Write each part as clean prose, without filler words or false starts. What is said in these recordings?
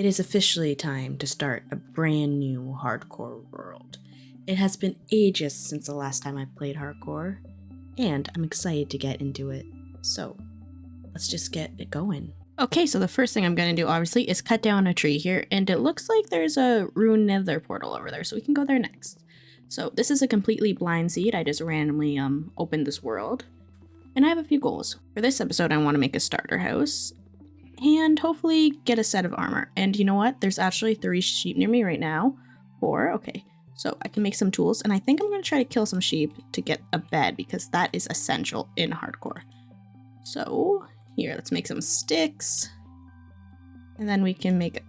It is officially time to start a brand new hardcore world. It has been ages since the last time I played hardcore, and I'm excited to get into it. So, let's just get it going. Okay, so the first thing I'm going to do, obviously, is cut down a tree here, and it looks like there's a rune nether portal over there, so we can go there next. So, this is a completely blind seed. I just randomly opened this world, and I have a few goals. For this episode, I want to make a starter house, and hopefully get a set of armor. And you know what? There's actually 3 sheep near me right now. 4, okay. So I can make some tools, and I think I'm going to try to kill some sheep to get a bed, because that is essential in hardcore. So, here, let's make some sticks. And then we can make a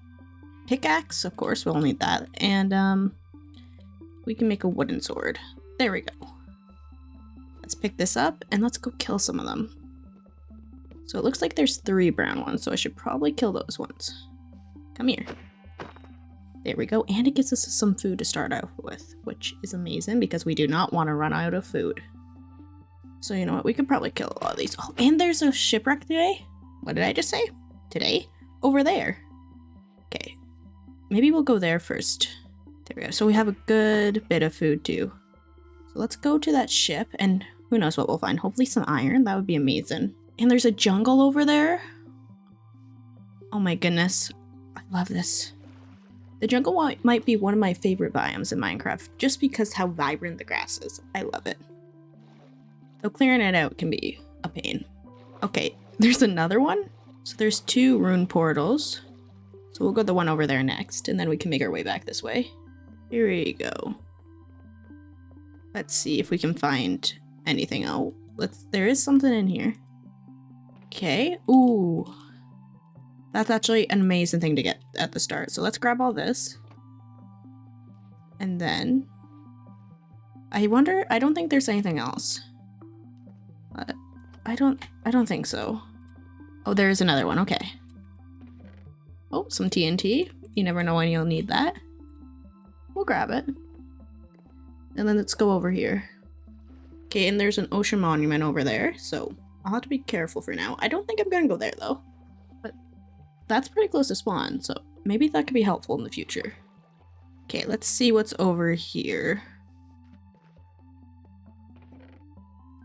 pickaxe, of course, we'll need that. And, we can make a wooden sword. There we go. Let's pick this up, and let's go kill some of them. So it looks like there's 3 brown ones, so I should probably kill those ones. Come here. There we go, and it gives us some food to start out with, which is amazing because we do not want to run out of food. So you know what, we could probably kill a lot of these. Oh, and there's a shipwreck today. What did I just say? Today? Over there. Okay, maybe we'll go there first. There we go, so we have a good bit of food too. So let's go to that ship, and who knows what we'll find. Hopefully some iron, that would be amazing. And there's a jungle over there. Oh my goodness. I love this. The jungle might be one of my favorite biomes in Minecraft, just because how vibrant the grass is. I love it. Though clearing it out can be a pain. Okay, there's another one. So there's 2 rune portals. So we'll go the one over there next, and then we can make our way back this way. Here we go. Let's see if we can find anything. Oh, there is something in here. Okay, ooh. That's actually an amazing thing to get at the start. So let's grab all this. And then I wonder, I don't think there's anything else. I don't think so. Oh, there is another one, okay. Oh, some TNT. You never know when you'll need that. We'll grab it. And then let's go over here. Okay, and there's an ocean monument over there, so I'll have to be careful for now. I don't think I'm gonna go there though, but that's pretty close to spawn, so maybe that could be helpful in the future. Okay, let's see what's over here.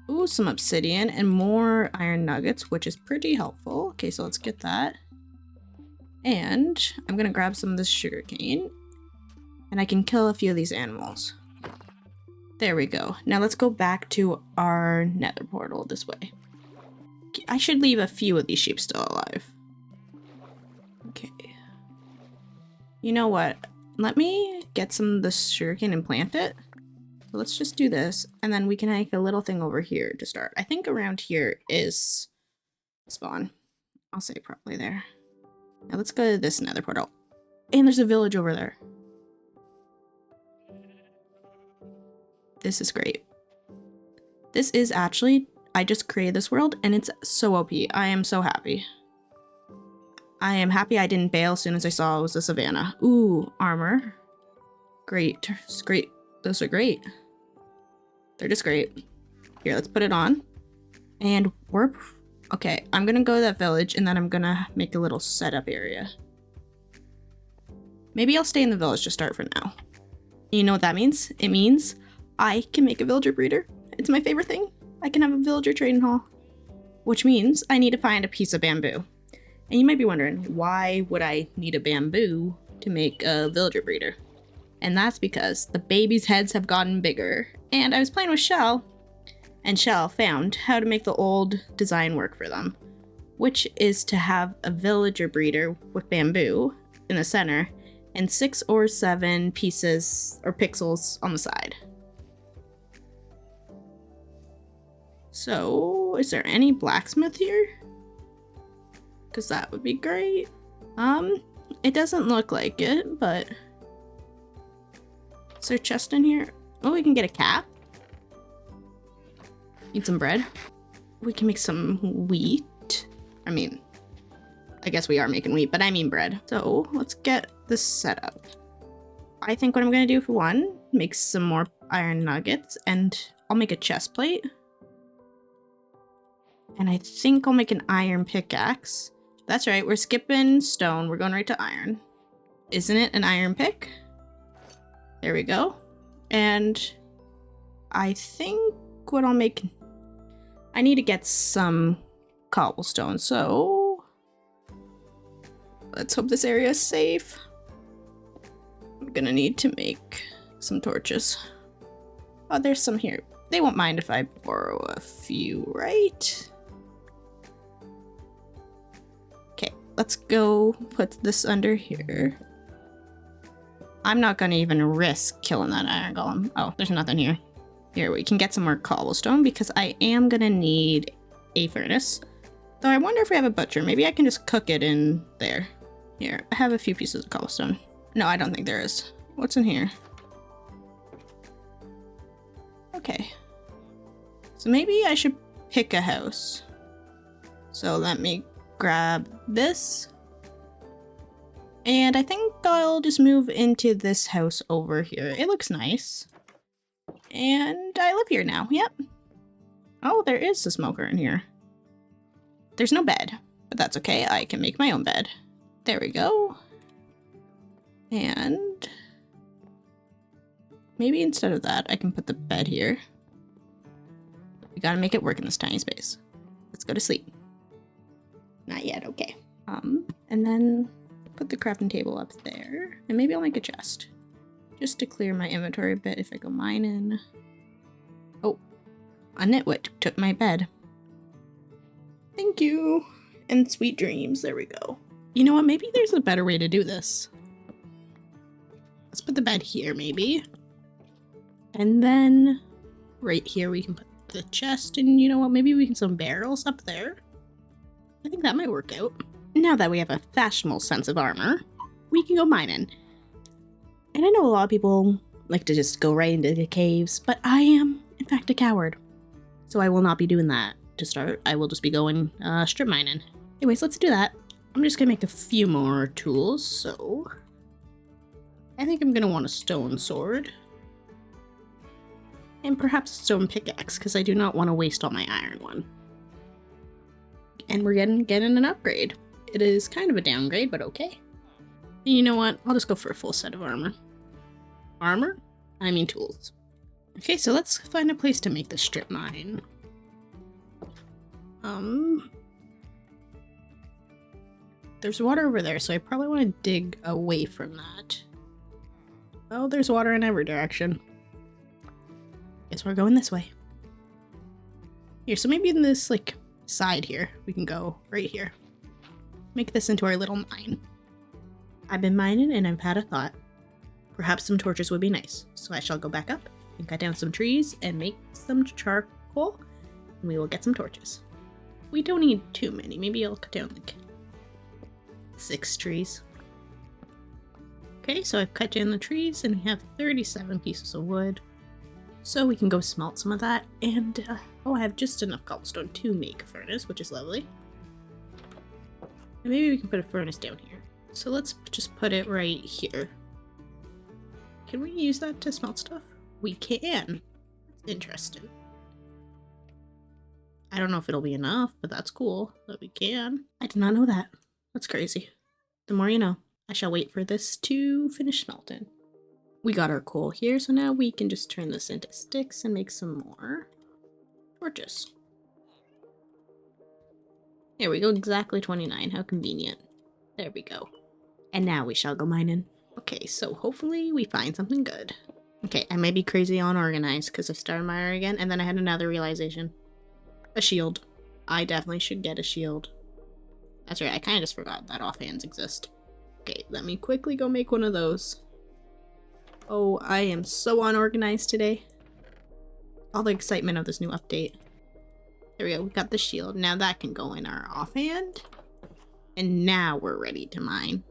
Ooh, some obsidian and more iron nuggets, which is pretty helpful. Okay, so let's get that. And I'm gonna grab some of this sugarcane, and I can kill a few of these animals. There we go. Now let's go back to our nether portal this way. I should leave a few of these sheep still alive. Okay. You know what? Let me get some of the sugarcane and plant it. So let's just do this, and then we can make a little thing over here to start. I think around here is spawn. I'll say probably there. Now let's go to this nether portal. And there's a village over there. This is great. This is actually, I just created this world, and it's so OP. I am so happy. I am happy I didn't bail as soon as I saw it was a savannah. Ooh, armor. Great. It's great. Those are great. They're just great. Here, let's put it on. And we're... Okay, I'm gonna go to that village, and then I'm gonna make a little setup area. Maybe I'll stay in the village to start for now. You know what that means? It means I can make a villager breeder. It's my favorite thing. I can have a villager trading hall. Which means I need to find a piece of bamboo. And you might be wondering, why would I need a bamboo to make a villager breeder? And that's because the babies' heads have gotten bigger. And I was playing with Shell, and Shell found how to make the old design work for them, which is to have a villager breeder with bamboo in the center and 6 or 7 pieces or pixels on the side. So, is there any blacksmith here? Because that would be great. It doesn't look like it, but... Is there a chest in here? Oh, we can get a cap. Need some bread. We can make some wheat. I mean, I guess we are making wheat, but I mean bread. So, let's get this set up. I think what I'm gonna do for one, make some more iron nuggets, and I'll make a chest plate. And I think I'll make an iron pickaxe. That's right, we're skipping stone. We're going right to iron. Isn't it an iron pick? There we go. And I think what I'll make... I need to get some cobblestone, so... let's hope this area is safe. I'm gonna need to make some torches. Oh, there's some here. They won't mind if I borrow a few, right? Okay, let's go put this under here. I'm not gonna even risk killing that iron golem. Oh, there's nothing here. Here, we can get some more cobblestone because I am gonna need a furnace. Though I wonder if we have a butcher. Maybe I can just cook it in there. Here, I have a few pieces of cobblestone. No, I don't think there is. What's in here? Okay. So maybe I should pick a house. So let me grab this. And I think I'll just move into this house over here. It looks nice. And I live here now, yep. Oh, there is a smoker in here. There's no bed, but that's okay. I can make my own bed. There we go. And maybe instead of that, I can put the bed here. We gotta make it work in this tiny space. Let's go to sleep. Not yet, okay. And then put the crafting table up there. And maybe I'll make a chest. Just to clear my inventory a bit if I go mining. Oh, a nitwit took my bed. Thank you. And sweet dreams. There we go. You know what? Maybe there's a better way to do this. Let's put the bed here, maybe. And then right here we can put the chest. And you know what? Maybe we can some barrels up there. I think that might work out. Now that we have a fashionable sense of armor, we can go mining. And I know a lot of people like to just go right into the caves, but I am, in fact, a coward. So I will not be doing that to start. I will just be going strip mining. Anyways, let's do that. I'm just gonna make a few more tools, so... I think I'm gonna want a stone sword. And perhaps a stone pickaxe, because I do not want to waste all my iron one. And we're getting an upgrade. It is kind of a downgrade, but okay. And you know what? I'll just go for a full set of armor. Armor? I mean tools. Okay, so let's find a place to make the strip mine. There's water over there, so I probably want to dig away from that. Oh, there's water in every direction. Guess we're going this way. Here, so maybe in this, like, side here, we can go right here. Make this into our little mine. I've been mining and I've had a thought. Perhaps some torches would be nice, so I shall go back up and cut down some trees and make some charcoal, and we will get some torches. We don't need too many. Maybe I'll cut down like 6 trees. Okay, so I've cut down the trees and we have 37 pieces of wood. So we can go smelt some of that, and oh, I have just enough cobblestone to make a furnace, which is lovely. And maybe we can put a furnace down here. So let's just put it right here. Can we use that to smelt stuff? We can. That's interesting. I don't know if it'll be enough, but that's cool that we can. I did not know that. That's crazy. The more you know. I shall wait for this to finish smelting. We got our coal here, so now we can just turn this into sticks and make some more torches. There we go, exactly 29. How convenient. There we go. And now we shall go mining. Okay, so hopefully we find something good. Okay, I may be crazy unorganized because I started mining again, and then I had another realization. A shield. I definitely should get a shield. That's right, I kind of just forgot that offhands exist. Okay, let me quickly go make one of those. Oh, I am so unorganized today. All the excitement of this new update. There we go, we got the shield. Now that can go in our offhand. And now we're ready to mine.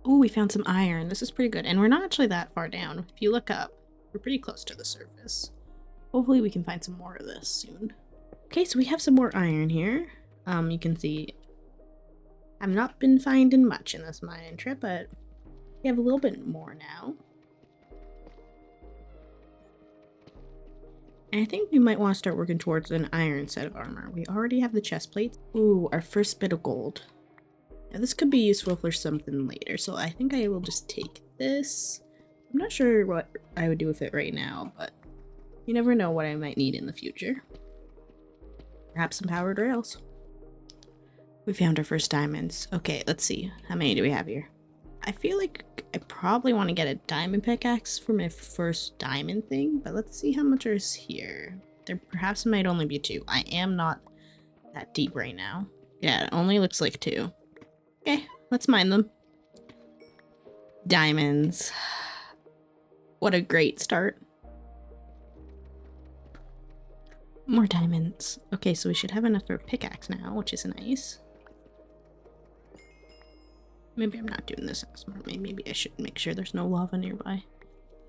Oh, we found some iron. This is pretty good. And we're not actually that far down. If you look up, we're pretty close to the surface. Hopefully we can find some more of this soon. Okay, so we have some more iron here. You can see I've not been finding much in this mining trip, but we have a little bit more now. And I think we might want to start working towards an iron set of armor. We already have the chest plates. Ooh, our first bit of gold. Now, this could be useful for something later, so I think I will just take this. I'm not sure what I would do with it right now, but you never know what I might need in the future. Perhaps some powered rails. We found our first diamonds. Okay, let's see. How many do we have here? I feel like I probably want to get a diamond pickaxe for my first diamond thing, but let's see how much is here. There perhaps might only be 2. I am not that deep right now. Yeah, it only looks like 2. Okay, let's mine them. Diamonds. What a great start. More diamonds. Okay, so we should have enough for a pickaxe now, which is nice. Maybe I'm not doing this smartly. Maybe I should make sure there's no lava nearby.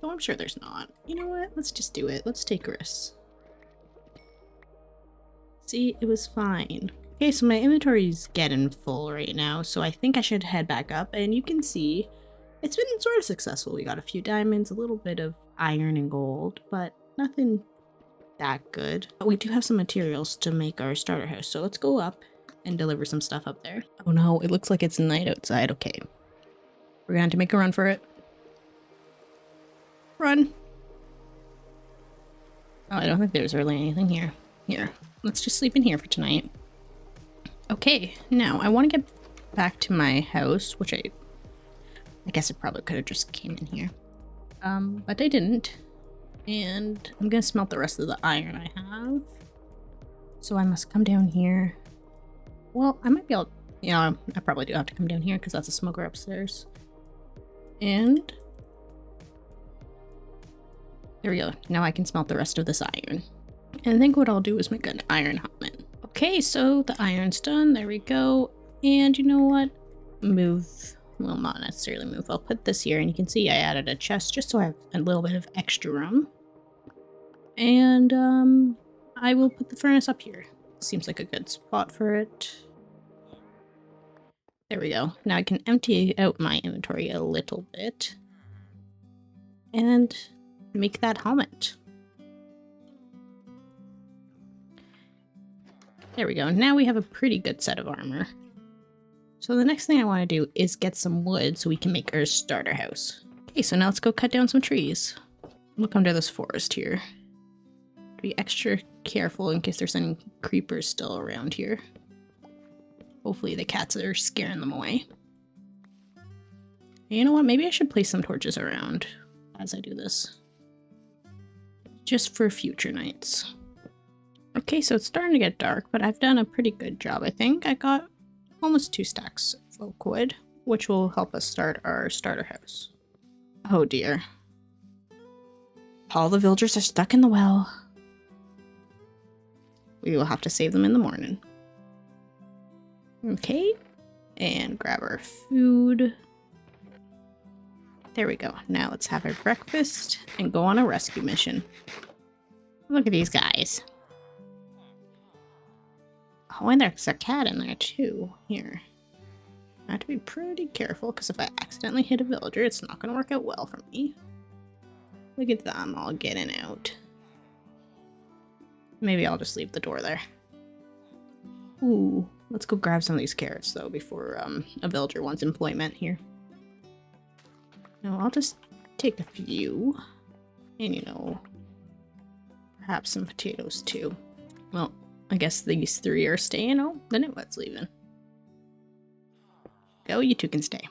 Oh, I'm sure there's not. You know what? Let's just do it. Let's take risks. See, it was fine. Okay, so my inventory's getting full right now, so I think I should head back up, and you can see it's been sort of successful. We got a few diamonds, a little bit of iron and gold, but nothing that good. But we do have some materials to make our starter house, so let's go up and deliver some stuff up there. Oh no, it looks like it's night outside. Okay, we're gonna have to make a run for it. Run. Oh, I don't think there's really anything here. Here, let's just sleep in here for tonight. Okay, now I want to get back to my house, which I guess it probably could have just came in here. But I didn't. And I'm gonna smelt the rest of the iron I have. So I must come down here. Well, I might be able, I probably do have to come down here because that's a smoker upstairs. And there we go. Now I can smelt the rest of this iron. And I think what I'll do is make an iron helmet. Okay, so the iron's done. There we go. And you know what? Move. Well, not necessarily move. I'll put this here, and you can see I added a chest just so I have a little bit of extra room. And I will put the furnace up here. Seems like a good spot for it. There we go. Now I can empty out my inventory a little bit and make that helmet. There we go. Now we have a pretty good set of armor. So the next thing I want to do is get some wood so we can make our starter house. Okay, so now let's go cut down some trees. Look under this forest here. Be extra careful in case there's any creepers still around here. Hopefully the cats are scaring them away. And you know what? Maybe I should place some torches around as I do this. Just for future nights. Okay, so it's starting to get dark, but I've done a pretty good job, I think. I got almost 2 stacks of oak wood, which will help us start our starter house. Oh dear. All the villagers are stuck in the well. We will have to save them in the morning. Okay, and grab our food. There we go. Now let's have our breakfast and go on a rescue mission. Look at these guys. Oh, and there's a cat in there too. Here. I have to be pretty careful because if I accidentally hit a villager, it's not going to work out well for me. Look at them all getting out. Maybe I'll just leave the door there. Ooh, let's go grab some of these carrots though before a villager wants employment here. No, I'll just take a few. And perhaps some potatoes too. Well, I guess these 3 are staying. Oh, the nitwit's leaving. Go, you 2 can stay.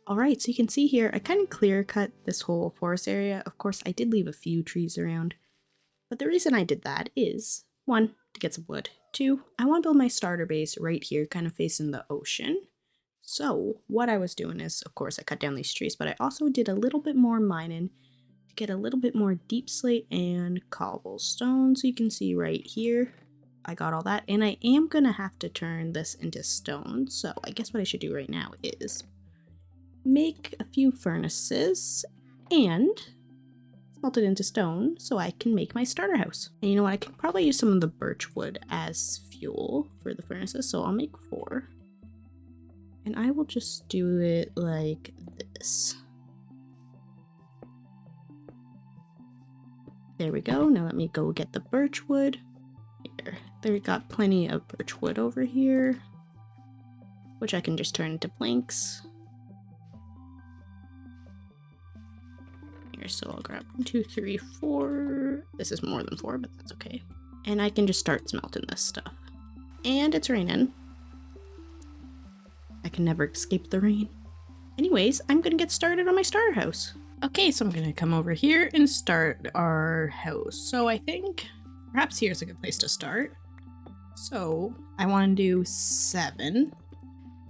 Alright, so you can see here, I kind of clear cut this whole forest area. Of course, I did leave a few trees around. But the reason I did that is, 1, to get some wood. 2, I want to build my starter base right here, kind of facing the ocean. So, what I was doing is, of course, I cut down these trees, but I also did a little bit more mining to get a little bit more deep slate and cobblestone. So you can see right here, I got all that, and I am gonna have to turn this into stone. So I guess what I should do right now is make a few furnaces and smelt it into stone so I can make my starter house. And you know what? I can probably use some of the birch wood as fuel for the furnaces, so I'll make 4. And I will just do it like this. There we go. Now let me go get the birch wood. Here. There we got plenty of birch wood over here. which I can just turn into planks. Here, so I'll grab 1, 2, 3, 4. This is more than 4, but that's okay. And I can just start smelting this stuff. And it's raining. I can never escape the rain. Anyways, I'm gonna get started on my starter house. Okay, so I'm gonna come over here and start our house. So I think perhaps here's a good place to start. So I want to do 7.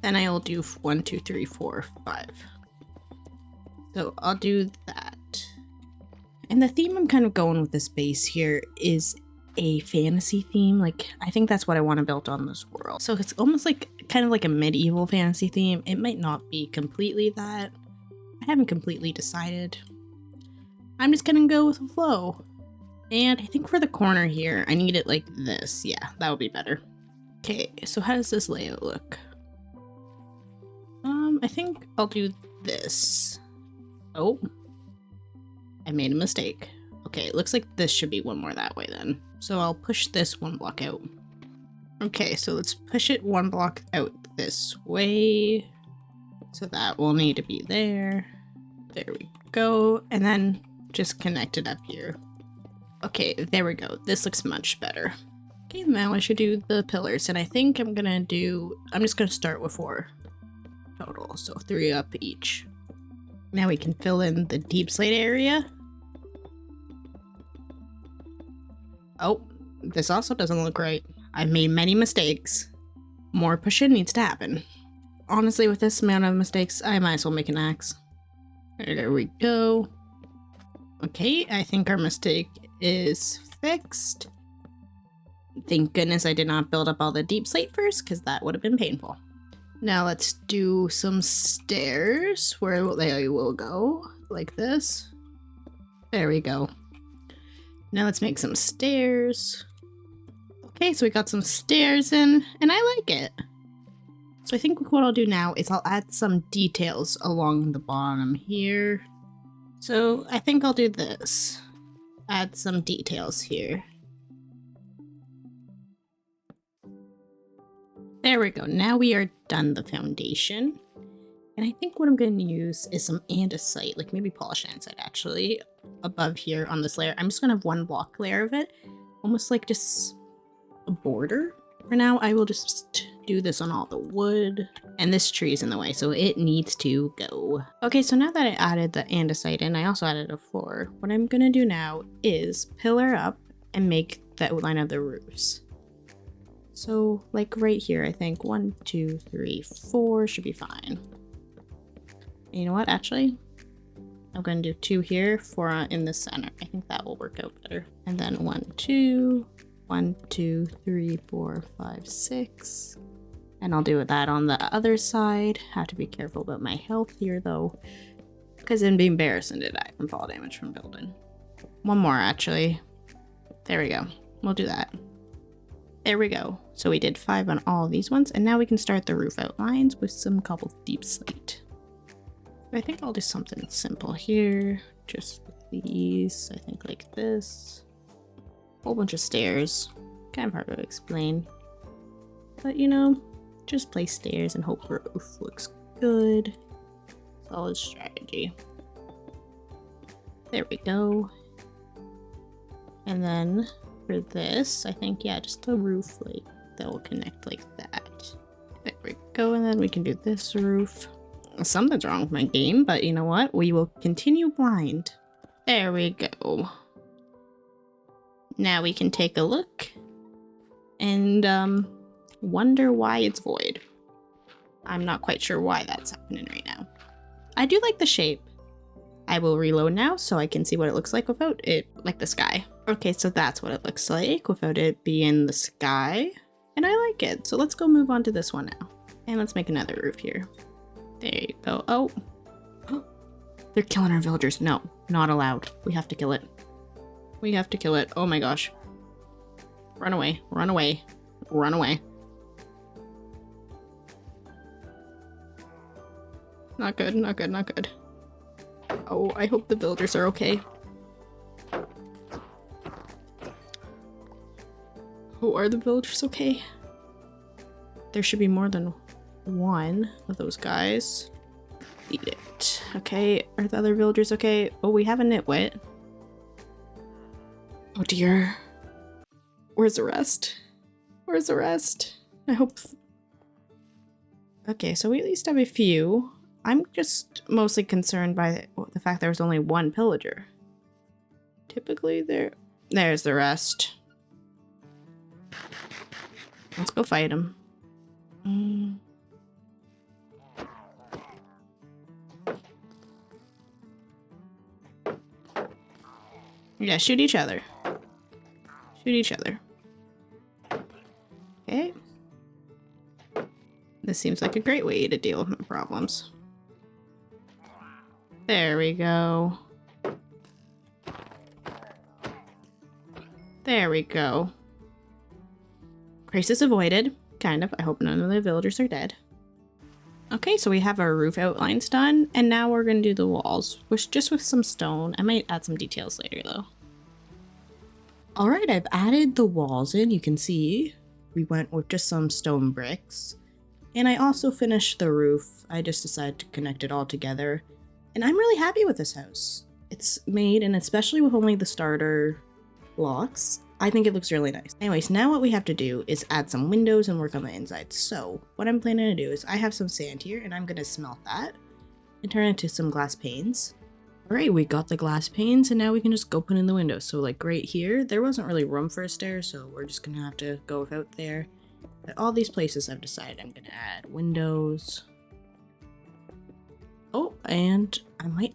Then I'll do 1, 2, 3, 4, 5. So I'll do that. And the theme I'm kind of going with this base here is a fantasy theme. Like, I think that's what I want to build on this world. So it's almost like kind of like a medieval fantasy theme. It might not be completely that. I haven't completely decided. I'm just gonna go with the flow. And I think for the corner here, I need it like this. Yeah, that would be better. Okay, so how does this layout look? I think I'll do this. Oh, I made a mistake. Okay, it looks like this should be one more that way then. So I'll push this 1 block out. Okay, so let's push it 1 block out this way. So that will need to be there. There we go. And then just connect it up here. Okay, there we go. This looks much better. Okay, now I should do the pillars. And I think I'm just gonna start with 4 total. So 3 up each. Now we can fill in the deep slate area. Oh, this also doesn't look right. I've made many mistakes. More pushing needs to happen. Honestly, with this amount of mistakes, I might as well make an axe. There we go. Okay, I think our mistake is fixed. Thank goodness I did not build up all the deep slate first, because that would have been painful. Now let's do some stairs where they will go, like this. There we go. Now let's make some stairs. Okay, so we got some stairs in, and I like it. So I think what I'll do now is I'll add some details along the bottom here. So I think I'll do this. Add some details here. There we go. Now we are done the foundation. And I think what I'm going to use is some andesite, like maybe polished andesite actually, above here on this layer. I'm just going to have 1 block layer of it, almost like just a border. For now, I will just do this on all the wood. And this tree is in the way, so it needs to go. Okay, so now that I added the andesite in, I also added a floor. What I'm going to do now is pillar up and make the outline of the roofs. So like right here, I think 1, 2, 3, 4 should be fine. And you know what, actually? I'm going to do 2 here, 4 in the center. I think that will work out better. And then 1, 2, 1, 2, 3, 4, 5, 6. And I'll do that on the other side. Have to be careful about my health here though, because it'd be embarrassing to die from fall damage from building. 1 more actually. There we go. We'll do that. There we go. So we did 5 on all of these ones, and now we can start the roof outlines with some cobbled deep slate. I think I'll do something simple here, just with these, I think like this. Whole bunch of stairs, kind of hard to explain. But you know, just place stairs and hope the roof looks good. Solid strategy. There we go. And then for this, I think, yeah, just the roof like that will connect like that. There we go, and then we can do this roof. Something's wrong with my game, but you know what? We will continue blind. There we go. Now we can take a look and wonder why it's void. I'm not quite sure why that's happening right now. I do like the shape. I will reload now so I can see what it looks like without it, like the sky. Okay, so that's what it looks like without it being the sky. And I like it. So let's go move on to this one now. And let's make another roof here. There you go. Oh, they're killing our villagers. No, not allowed. We have to kill it. We have to kill it. Oh my gosh. Run away, run away, run away. Not good, not good, not good. Oh, I hope the villagers are okay. Oh, are the villagers okay? There should be more than one of those guys. Eat it. Okay, are the other villagers okay? Oh, we have a nitwit. Oh dear. Where's the rest? Where's the rest? I hope... Okay, so we at least have a few. I'm just mostly concerned by the fact there was only one pillager. Typically there's the rest. Let's go fight him. Yeah, shoot each other. Shoot each other. Okay. This seems like a great way to deal with my problems. There we go. There we go. Crisis avoided. Kind of. I hope none of the villagers are dead. Okay, so we have our roof outlines done, and now we're going to do the walls, which just with some stone. I might add some details later, though. Alright, I've added the walls in. You can see we went with just some stone bricks. And I also finished the roof. I just decided to connect it all together. And I'm really happy with this house. It's made, and especially with only the starter blocks, I think it looks really nice. Anyways, now what we have to do is add some windows and work on the inside. So what I'm planning to do is I have some sand here and I'm going to smelt that and turn it into some glass panes. All right, we got the glass panes and now we can just go put in the windows. So like right here, there wasn't really room for a stair, so we're just going to have to go without there. But all these places I've decided I'm going to add windows. Oh, and I might...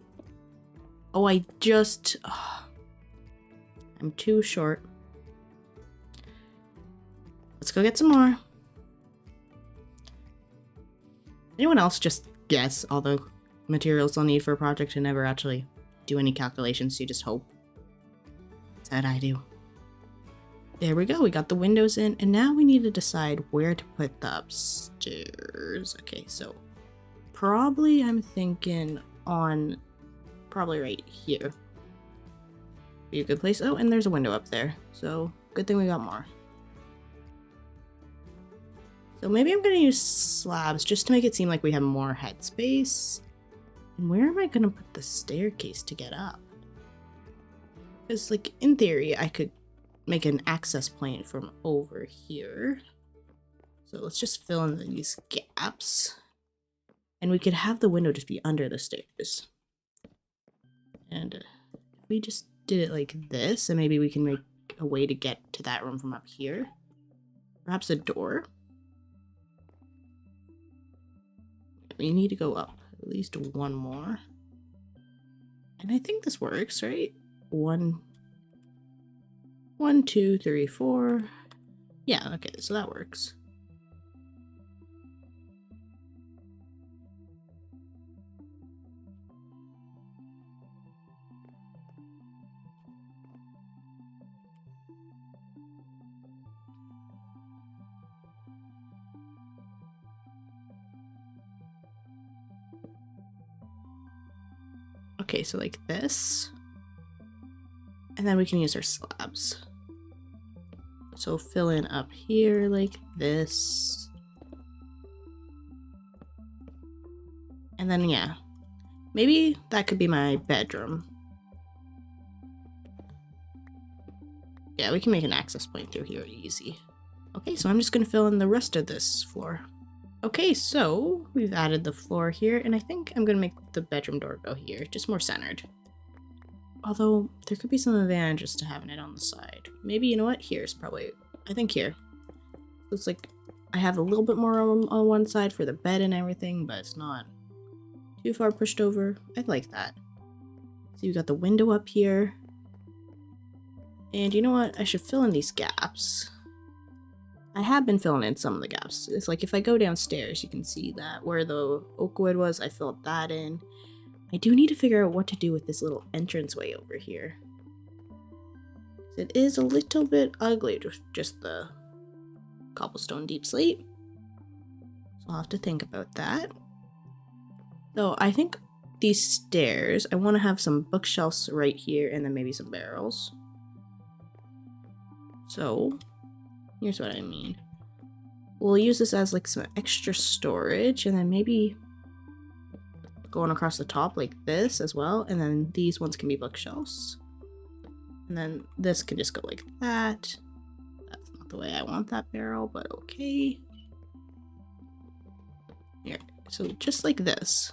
Oh, I'm too short. Let's go get some more. Anyone else just guess all the materials they'll need for a project and never actually do any calculations, you just hope? That's what I do. There we go, we got the windows in, and now we need to decide where to put the upstairs. Okay, so probably I'm thinking on probably right here. Be a good place. Oh, and there's a window up there, so good thing we got more. So maybe I'm going to use slabs just to make it seem like we have more headspace. And where am I going to put the staircase to get up? Because, like, in theory, I could make an access point from over here. So let's just fill in these gaps. And we could have the window just be under the stairs. And if we just did it like this, and maybe we can make a way to get to that room from up here. Perhaps a door. We need to go up at least one more. And I think this works, right? 1, 2, 3, 4. Yeah, okay, so that works. Okay, so like this. And then we can use our slabs. So fill in up here like this. And then, yeah, maybe that could be my bedroom. Yeah, we can make an access point through here easy. Okay, so I'm just gonna fill in the rest of this floor. Okay, so we've added the floor here, and I think I'm gonna make the bedroom door go here, just more centered. Although, there could be some advantages to having it on the side. Maybe, you know what? Here's probably, I think here. Looks like I have a little bit more room on one side for the bed and everything, but it's not too far pushed over. I'd like that. So you got the window up here. And you know what? I should fill in these gaps. I have been filling in some of the gaps. It's like if I go downstairs, you can see that where the oak wood was, I filled that in. I do need to figure out what to do with this little entranceway over here. It is a little bit ugly, just the cobblestone deep slate. So I'll have to think about that. So I think these stairs, I want to have some bookshelves right here and then maybe some barrels. So here's what I mean. we'll use this as like some extra storage, and then maybe going across the top like this as well, and then these ones can be bookshelves. And then this can just go like that. That's not the way I want that barrel, but okay. Here, so just like this.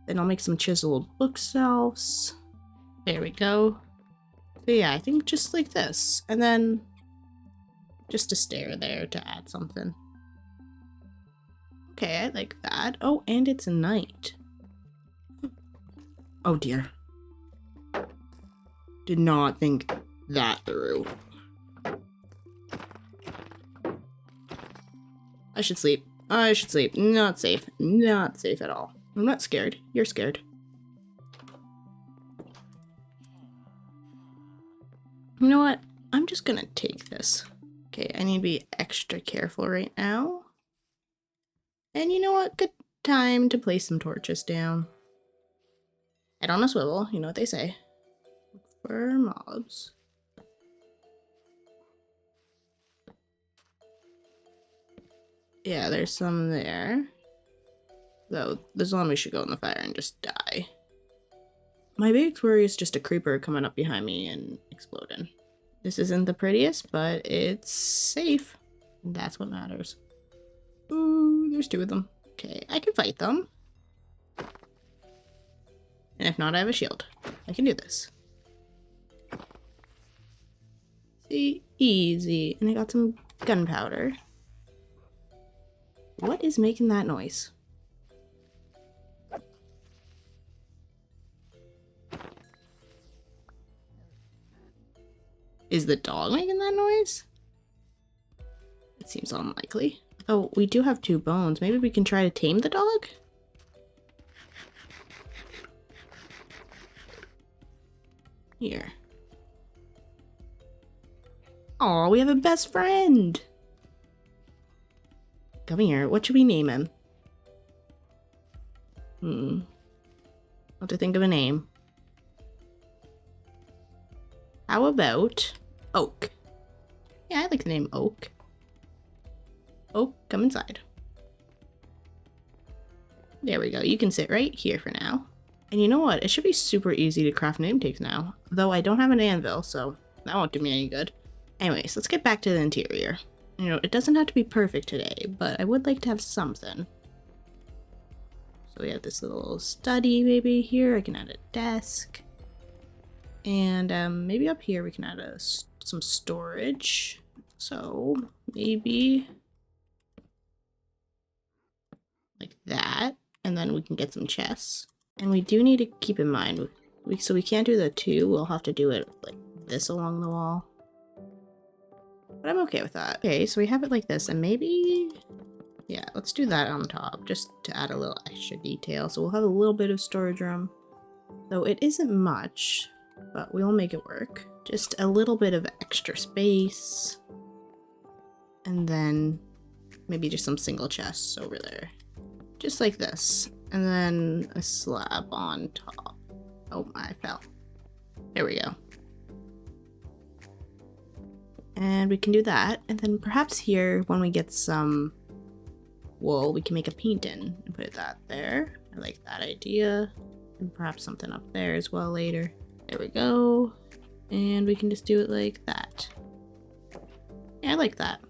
Then I'll make some chiseled bookshelves. There we go. So yeah, I think just like this. And then just a stair there to add something. Okay, I like that. Oh, and it's night. Oh dear. Did not think that through. I should sleep. I should sleep. Not safe. Not safe at all. I'm not scared. You're scared. You know what? I'm just gonna take this. Okay, I need to be extra careful right now. And you know what? Good time to place some torches down. Head on a swivel. You know what they say. Look for mobs. Yeah, there's some there. Though, the zombie should go in the fire and just die. My big worry is just a creeper coming up behind me and exploding. This isn't the prettiest, but it's safe. That's what matters. Ooh, there's 2 of them. Okay, I can fight them. And if not, I have a shield. I can do this. See? Easy. And I got some gunpowder. What is making that noise? Is the dog making that noise? It seems unlikely. Oh, we do have 2 bones. Maybe we can try to tame the dog? Here. Aw, we have a best friend! Come here. What should we name him? I'll have to think of a name. How about Oak? Yeah, I like the name Oak. Oak, come inside. There we go. You can sit right here for now. And you know what? It should be super easy to craft name tags now. Though I don't have an anvil, so that won't do me any good. Anyways, let's get back to the interior. You know, it doesn't have to be perfect today, but I would like to have something. So we have this little study maybe here. I can add a desk. And maybe up here we can add some storage. So maybe like that. And then we can get some chests. And we do need to keep in mind, so we can't do the 2. We'll have to do it like this along the wall. But I'm okay with that. Okay, so we have it like this, and maybe, yeah, let's do that on top, just to add a little extra detail. So we'll have a little bit of storage room. Though it isn't much, but we'll make it work. Just a little bit of extra space. And then maybe just some single chests over there. Just like this. And then a slab on top. Oh, I fell. There we go. And we can do that. And then perhaps here, when we get some wool, we can make a painting and put that there. I like that idea. And perhaps something up there as well later. There we go. And we can just do it like that. Yeah, I like that.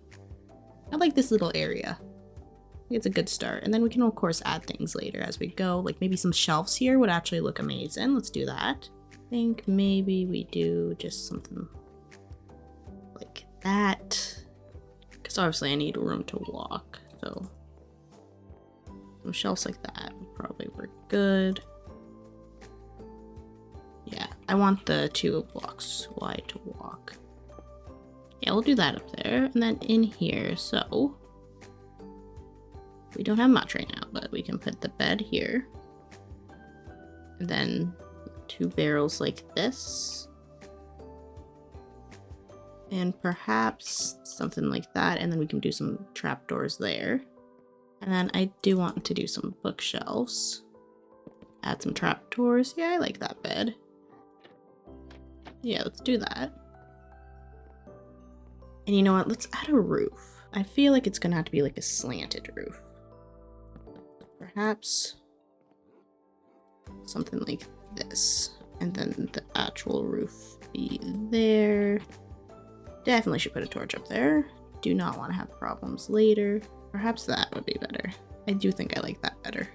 I like this little area. I think it's a good start. And then we can, of course, add things later as we go. Like maybe some shelves here would actually look amazing. Let's do that. I think maybe we do just something like that. Because obviously I need room to walk. So some shelves like that would probably work good. Yeah, I want the 2 blocks wide to walk. Yeah, we'll do that up there. And then in here, so we don't have much right now, but we can put the bed here. And then 2 barrels like this. And perhaps something like that. And then we can do some trapdoors there. And then I do want to do some bookshelves. Add some trapdoors. Yeah, I like that bed. Yeah, let's do that. And you know what? Let's add a roof. I feel like it's gonna have to be like a slanted roof. Perhaps something like this. And then the actual roof be there. Definitely should put a torch up there. Do not want to have problems later. Perhaps that would be better. I do think I like that better.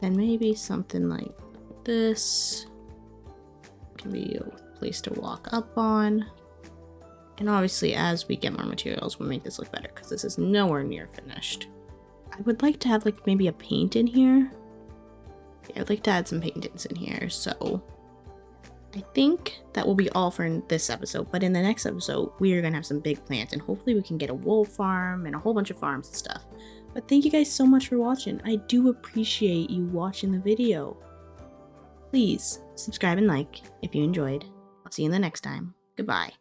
Then maybe something like this. Can be a place to walk up on. And obviously as we get more materials, we'll make this look better because this is nowhere near finished. I would like to have like maybe a paint in here. Yeah, I'd like to add some paintings in here. So I think that will be all for this episode. But in the next episode, we are going to have some big plans. And hopefully we can get a wool farm and a whole bunch of farms and stuff. But thank you guys so much for watching. I do appreciate you watching the video. Please subscribe and like if you enjoyed. I'll see you in the next time. Goodbye.